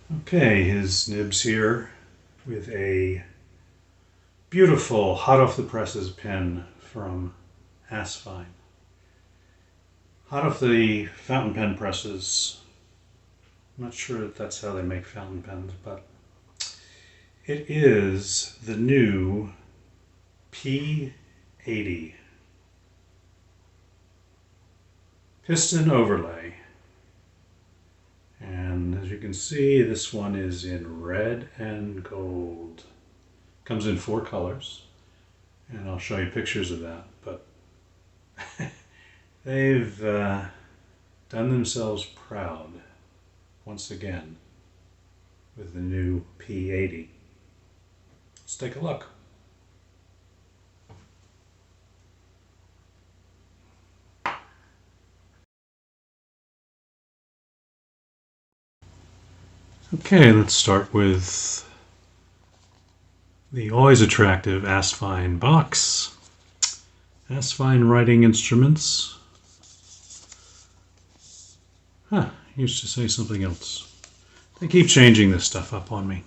Okay, his nibs here with a beautiful hot off the presses pen from Asvine. Hot off the fountain pen presses. I'm not sure that that's how they make fountain pens, but it is the new P80 piston overlay. And as you can see, this one is in red and gold. Comes in 4 colors, and I'll show you pictures of that, but they've done themselves proud once again with the new P80. Let's take a look. Okay, let's start with the always attractive Asvine box. Asvine writing instruments. Used to say something else. They keep changing this stuff up on me.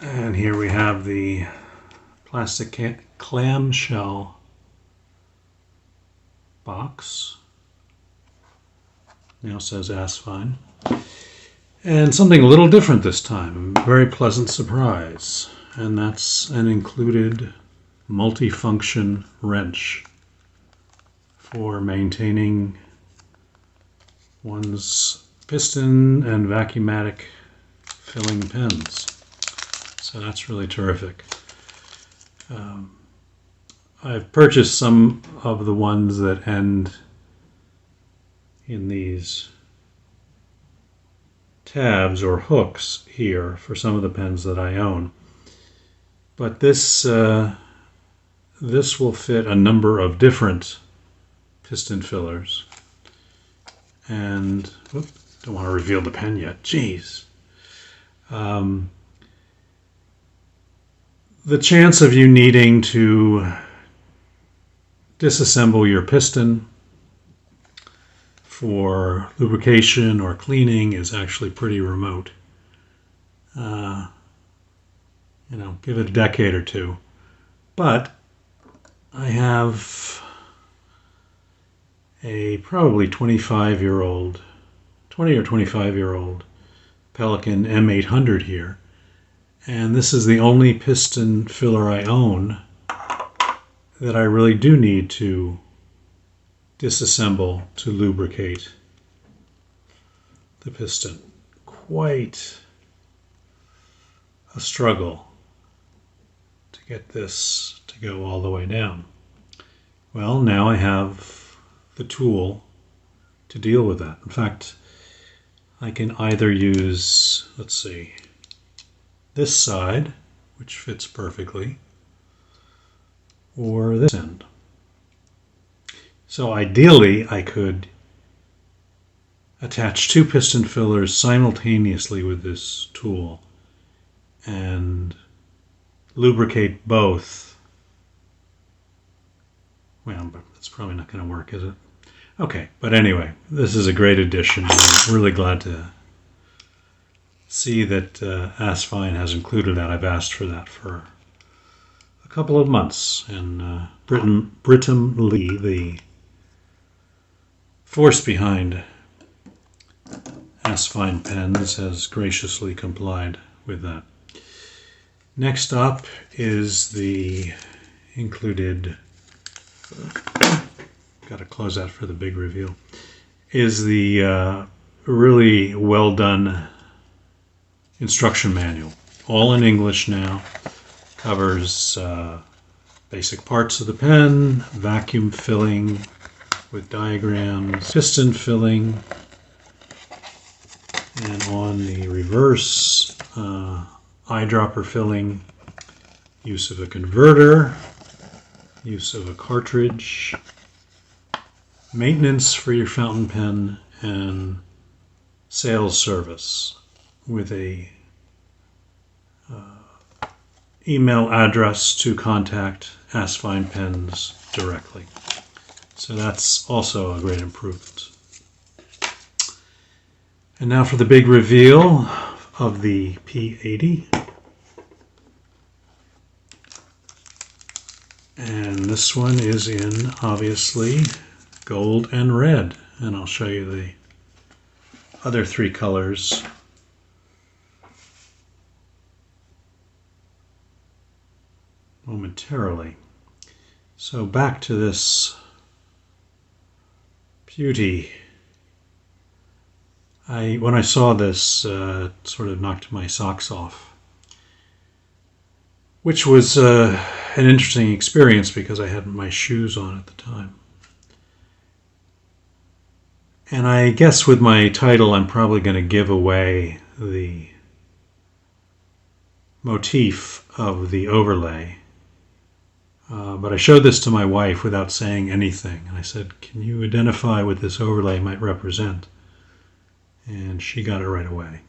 And here we have the plastic clamshell box. Now says Asvine. And something a little different this time. A very pleasant surprise. And that's an included multifunction wrench for maintaining one's piston and vacuumatic filling pens. So that's really terrific. I've purchased some of the ones that end in these tabs or hooks here for some of the pens that I own. But this will fit a number of different piston fillers. And don't want to reveal the pen yet. Jeez. The chance of you needing to disassemble your piston for lubrication or cleaning is actually pretty remote. Give it a decade or two. But I have a probably 20 or 25-year-old Pelican M800 here. And this is the only piston filler I own that I really do need to disassemble to lubricate the piston. Quite a struggle to get this to go all the way down. Well, now I have the tool to deal with that. In fact, I can either use, let's see, this side, which fits perfectly, or this end. So ideally, I could attach 2 piston fillers simultaneously with this tool and lubricate both. Well, but that's probably not going to work, is it? Okay, but anyway, this is a great addition. I'm really glad to see that Asvine has included that. I've asked for that for a couple of months, and Britain Lee, the force behind Asvine pens, has graciously complied with that. Next up is the included, got to close that for the big reveal, is the really well done instruction manual. All in English now. Covers basic parts of the pen, vacuum filling with diagrams, piston filling, and on the reverse, eyedropper filling, use of a converter, use of a cartridge, maintenance for your fountain pen, and sales service with a email address to contact Asvine Pens directly. So that's also a great improvement. And now for the big reveal of the P80. And this one is in, obviously, gold and red. And I'll show you the other three colors momentarily. So back to this beauty. When I saw this, it sort of knocked my socks off, which was an interesting experience because I had my shoes on at the time. And I guess with my title, I'm probably going to give away the motif of the overlay. But I showed this to my wife without saying anything. And I said, "Can you identify what this overlay might represent?" And she got it right away.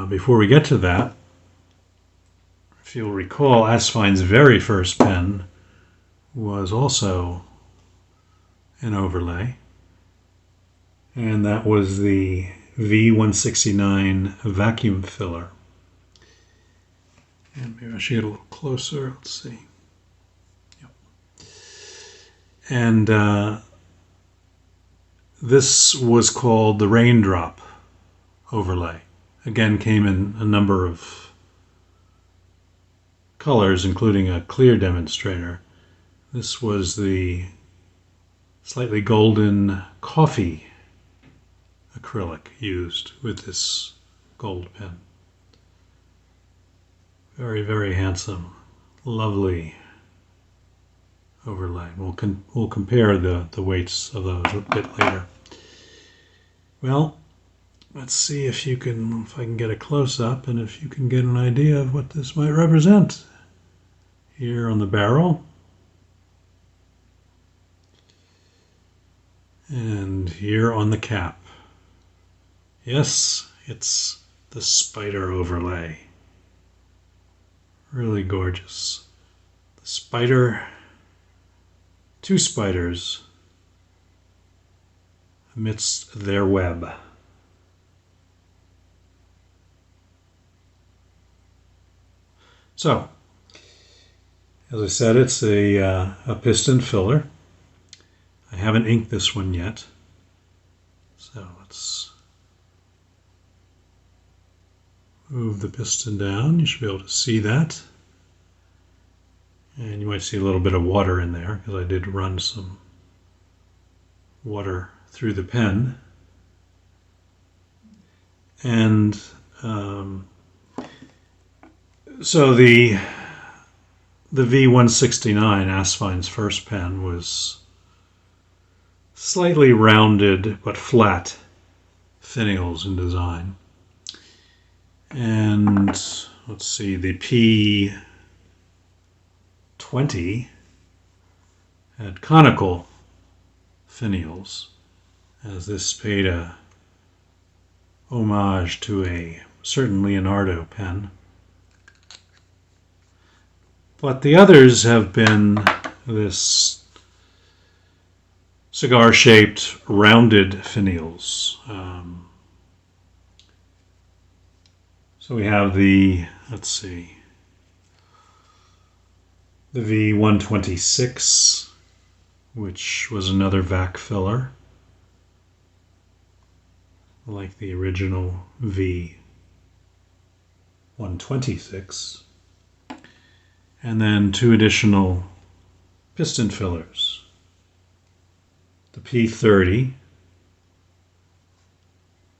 Before we get to that, if you'll recall, Asvine's very first pen was also an overlay. And that was the V169 vacuum filler. And maybe I should get a little closer. Let's see. Yep. And this was called the raindrop overlay. Again, came in a number of colors, including a clear demonstrator. This was the slightly golden coffee acrylic used with this gold pen. Very, very handsome, lovely overlay. We'll compare the weights of those a bit later. Well, let's see if I can get a close-up and if you can get an idea of what this might represent. Here on the barrel, and here on the cap. Yes, it's the spider overlay. Really gorgeous. The spider, two spiders amidst their web. So, as I said, it's a piston filler. I haven't inked this one yet. So let's move the piston down. You should be able to see that. And you might see a little bit of water in there because I did run some water through the pen. And so the V169, Asvine's first pen, was slightly rounded but flat finials in design. And let's see, the P20 had conical finials, as this paid a homage to a certain Leonardo pen. But the others have been this cigar-shaped rounded finials. So we have the, let's see, the V126, which was another vac filler, like the original V126. And then two additional piston fillers. The P30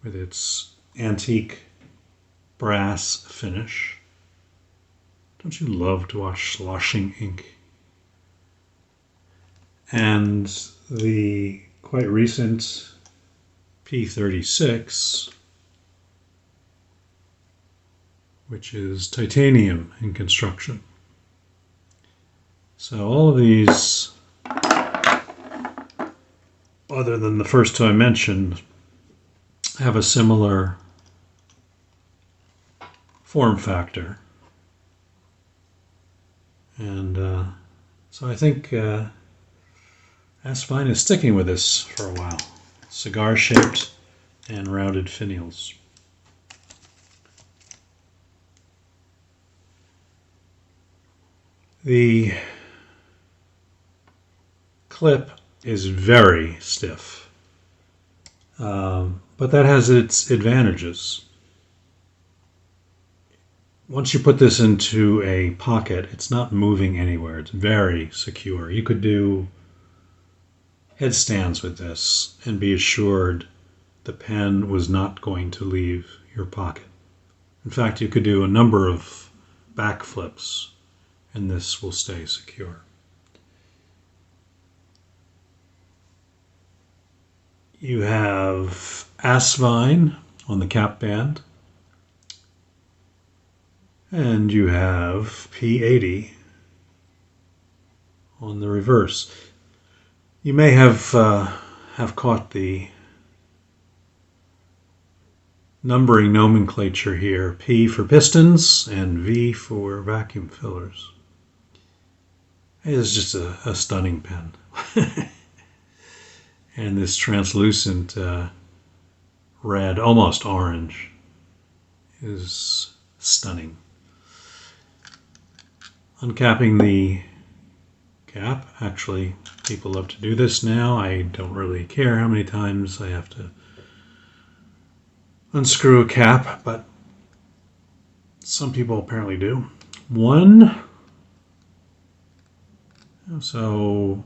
with its antique brass finish. Don't you love to watch sloshing ink? And the quite recent P36, which is titanium in construction. So all of these, other than the first two I mentioned, have a similar form factor. And so I think Asvine is sticking with this for a while. Cigar-shaped and rounded finials. The clip is very stiff, but that has its advantages. Once you put this into a pocket, it's not moving anywhere. It's very secure. You could do headstands with this and be assured the pen was not going to leave your pocket. In fact, you could do a number of backflips and this will stay secure. You have Asvine on the cap band, and you have P80 on the reverse. You may have caught the numbering nomenclature here: P for pistons and V for vacuum fillers. It is just a stunning pen. And this translucent red, almost orange, is stunning. Uncapping the cap, actually people love to do this now. I don't really care how many times I have to unscrew a cap, but some people apparently do. One, so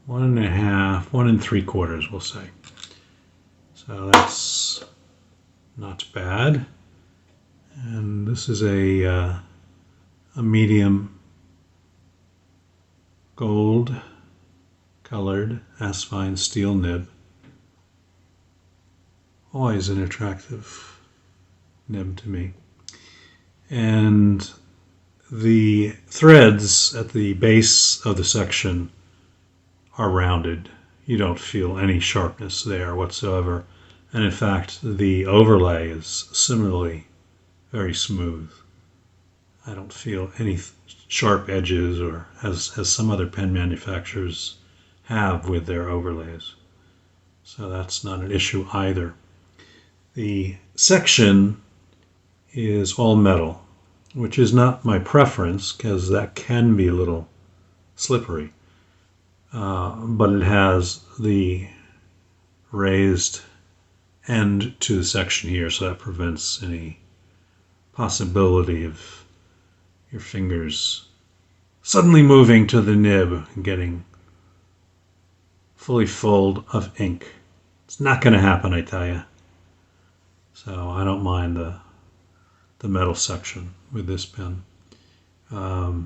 1.5, 1 3/4, we'll say. So that's not bad. And this is a medium gold colored Asvine steel nib. Always an attractive nib to me. And the threads at the base of the section are rounded. You don't feel any sharpness there whatsoever. And in fact, the overlay is similarly very smooth. I don't feel any sharp edges, or as some other pen manufacturers have with their overlays. So that's not an issue either. The section is all metal, which is not my preference because that can be a little slippery. But it has the raised end to the section here, so that prevents any possibility of your fingers suddenly moving to the nib and getting fully full of ink. It's not going to happen, I tell you. So I don't mind the metal section with this pen. The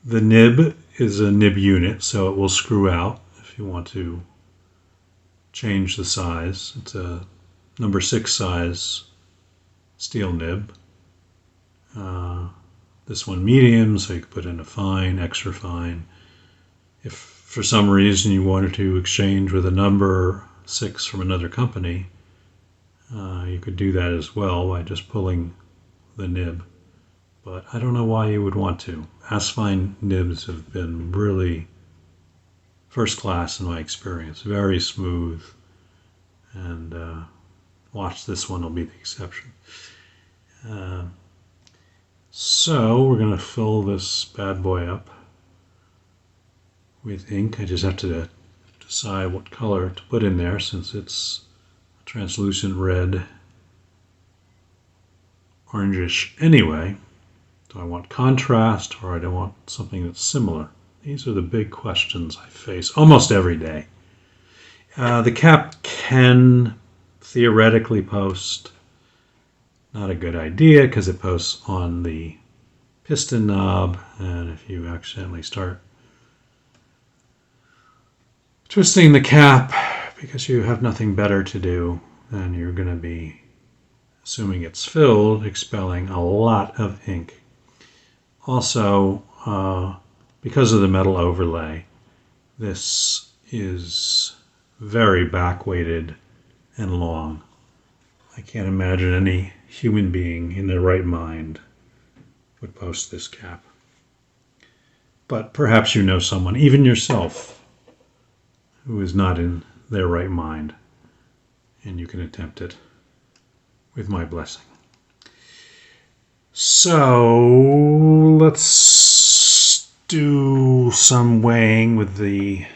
nib is a nib unit, so it will screw out if you want to change the size. It's a number 6 size steel nib. This one medium, so you can put in a fine, extra fine. If for some reason you wanted to exchange with a number 6 from another company, you could do that as well by just pulling the nib. But I don't know why you would want to. Asvine nibs have been really first class in my experience. Very smooth. And watch, this one will be the exception. So we're going to fill this bad boy up with ink. I just have to decide what color to put in there since it's a translucent red, orangish anyway. Do I want contrast or do I want something that's similar? These are the big questions I face almost every day. The cap can theoretically post. Not a good idea because it posts on the piston knob, and if you accidentally start twisting the cap because you have nothing better to do, then you're going to be, assuming it's filled, expelling a lot of ink. Also, because of the metal overlay, this is very back-weighted and long. I can't imagine any human being in their right mind would post this cap. But perhaps you know someone, even yourself, who is not in their right mind. and you can attempt it with my blessing. So let's do some weighing with the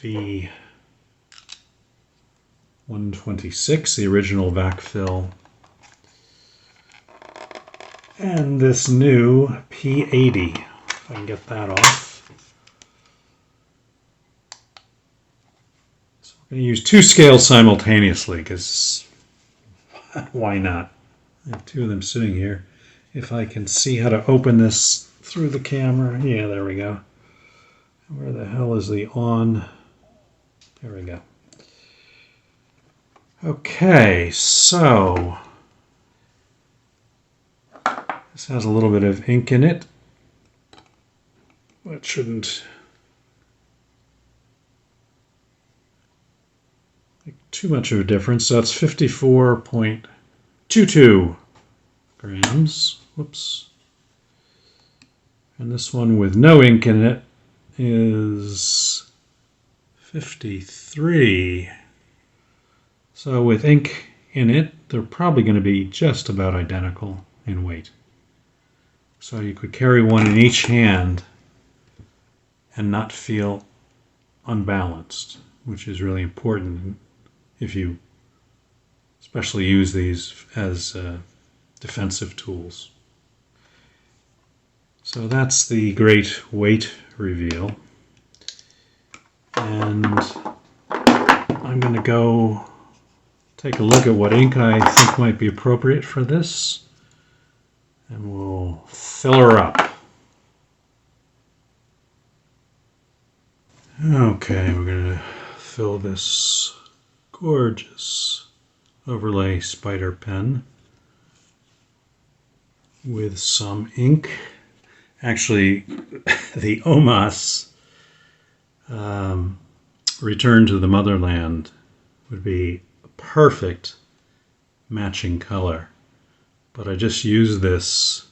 V126, the original vac fill, and this new P80, if I can get that off. So we're going to use two scales simultaneously, because why not? I have two of them sitting here. If I can see how to open this through the camera. Yeah, there we go. Where the hell is the on? There we go. Okay, so this has a little bit of ink in it. It shouldn't make too much of a difference. So that's 54.22 grams. Whoops. And this one with no ink in it is 53. So with ink in it, they're probably going to be just about identical in weight. So you could carry one in each hand and not feel unbalanced, which is really important if you especially use these as defensive tools. So that's the great weight reveal. And I'm going to go take a look at what ink I think might be appropriate for this, and we'll fill her up. Okay, we're going to fill this gorgeous overlay spider pen with some ink. Actually, the Omas Return to the Motherland would be a perfect matching color, but I just used this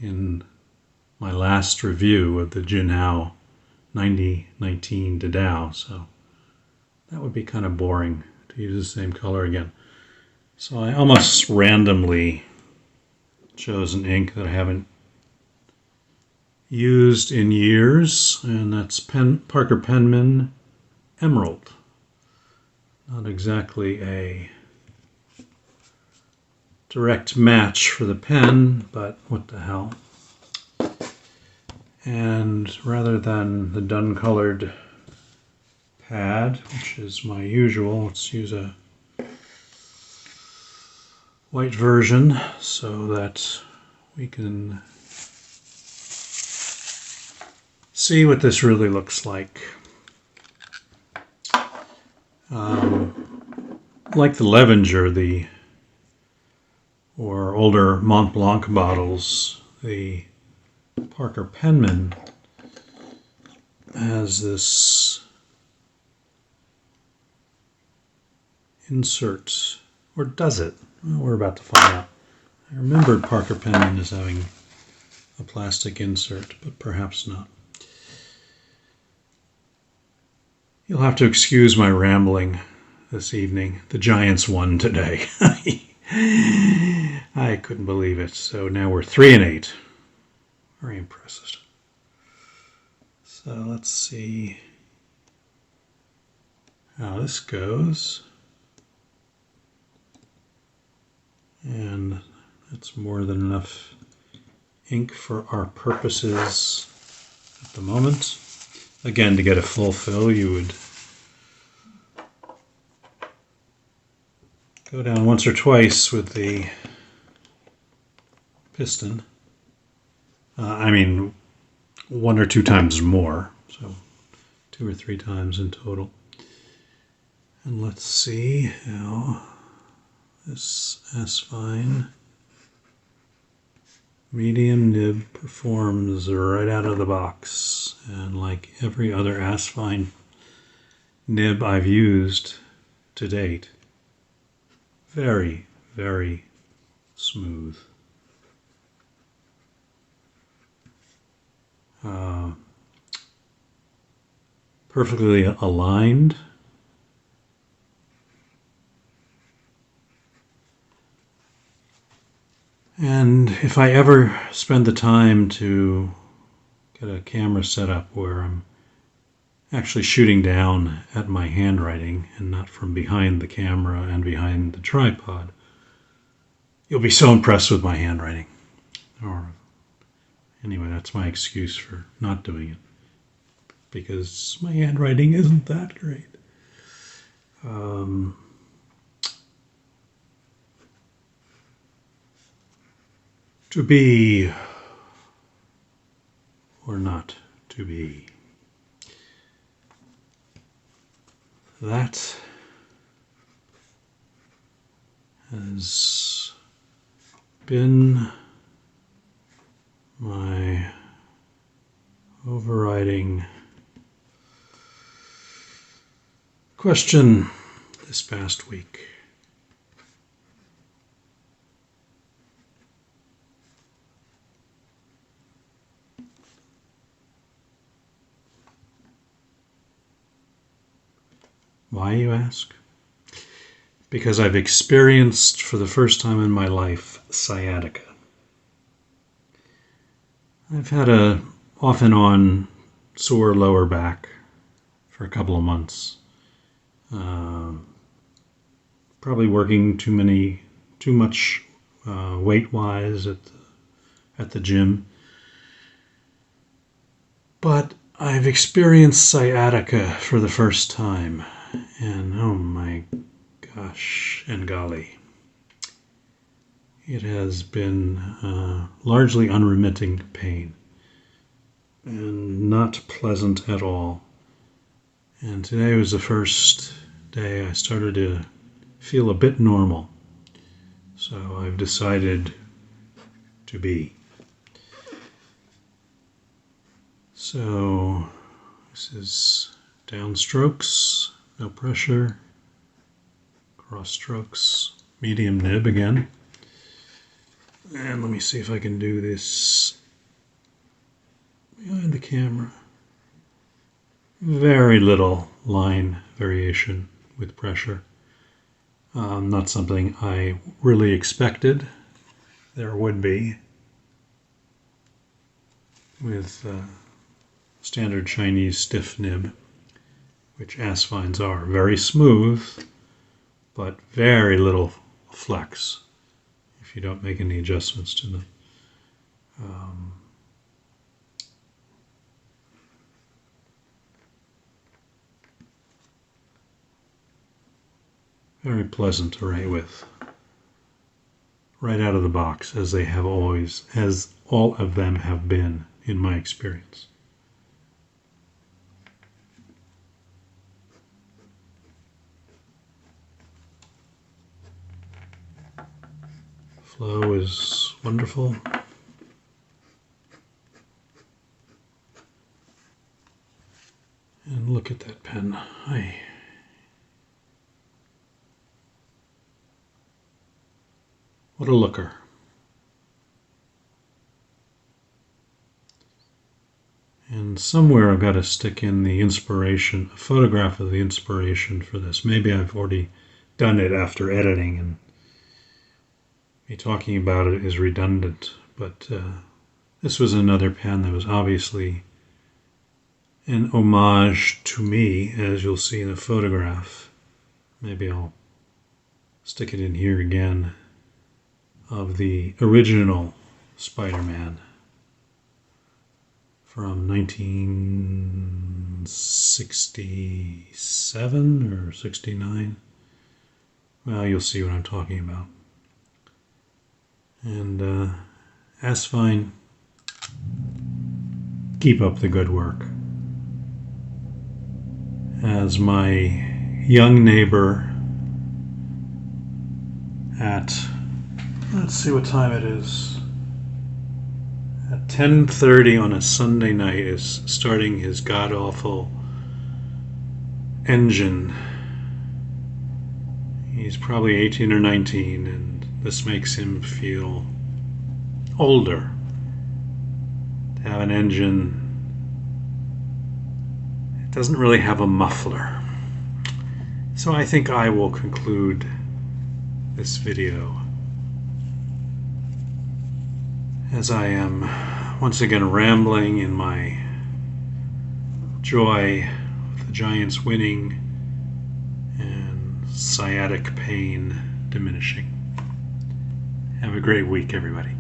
in my last review of the Junhao 9019 Didao, so that would be kind of boring to use the same color again. So I almost randomly chose an ink that I haven't used in years, and that's Parker Penman Emerald. Not exactly a direct match for the pen, but what the hell. And rather than the dun colored pad, which is my usual, let's use a white version so that we can see what this really looks like. Like the Levenger, or older Mont Blanc bottles, the Parker Penman has this insert, or does it? Well, we're about to find out. I remembered Parker Penman as having a plastic insert, but perhaps not. You'll have to excuse my rambling this evening. The Giants won today. I couldn't believe it. So now we're 3-8. Very impressive. So let's see how this goes. And that's more than enough ink for our purposes at the moment. Again, to get a full fill, you would go down once or twice with the piston. I mean, 1 or 2 times more, so 2 or 3 times in total. And let's see how this Asvine medium nib performs right out of the box. And like every other Asvine nib I've used to date, very, very smooth. Perfectly aligned if I ever spend the time to get a camera set up where I'm actually shooting down at my handwriting and not from behind the camera and behind the tripod, you'll be so impressed with my handwriting. Or anyway, that's my excuse for not doing it, because my handwriting isn't that great. To be or not to be. That has been my overriding question this past week. Why, you ask? Because I've experienced for the first time in my life sciatica. I've had a off and on sore lower back for a couple of months. Probably working too much weight-wise at the gym. But I've experienced sciatica for the first time, and oh my gosh and golly, it has been largely unremitting pain and not pleasant at all. And today was the first day I started to feel a bit normal, so I've decided to be. So this is downstrokes, no pressure, cross strokes, medium nib again. And let me see if I can do this behind the camera. Very little line variation with pressure. Not something I really expected there would be with standard Chinese stiff nib, which Asvines are. Very smooth, but very little flex if you don't make any adjustments to them. Very pleasant to write with, right out of the box, as they have always, as all of them have been in my experience. Flow is wonderful. And look at that pen. What a looker. And somewhere I've got to stick in the inspiration, a photograph of the inspiration for this. Maybe I've already done it after editing, and me talking about it is redundant, but this was another pen that was obviously an homage to me, as you'll see in the photograph. Maybe I'll stick it in here again, of the original Spider-Man from 1967 or 69. Well, you'll see what I'm talking about. And Asvine, keep up the good work. As my young neighbor at, let's see what time it is, at 10:30 on a Sunday night is starting his god-awful engine. He's probably 18 or 19, and this makes him feel older to have an engine. It doesn't really have a muffler. So I think I will conclude this video as I am once again rambling in my joy of the Giants winning and sciatic pain diminishing. Have a great week, everybody.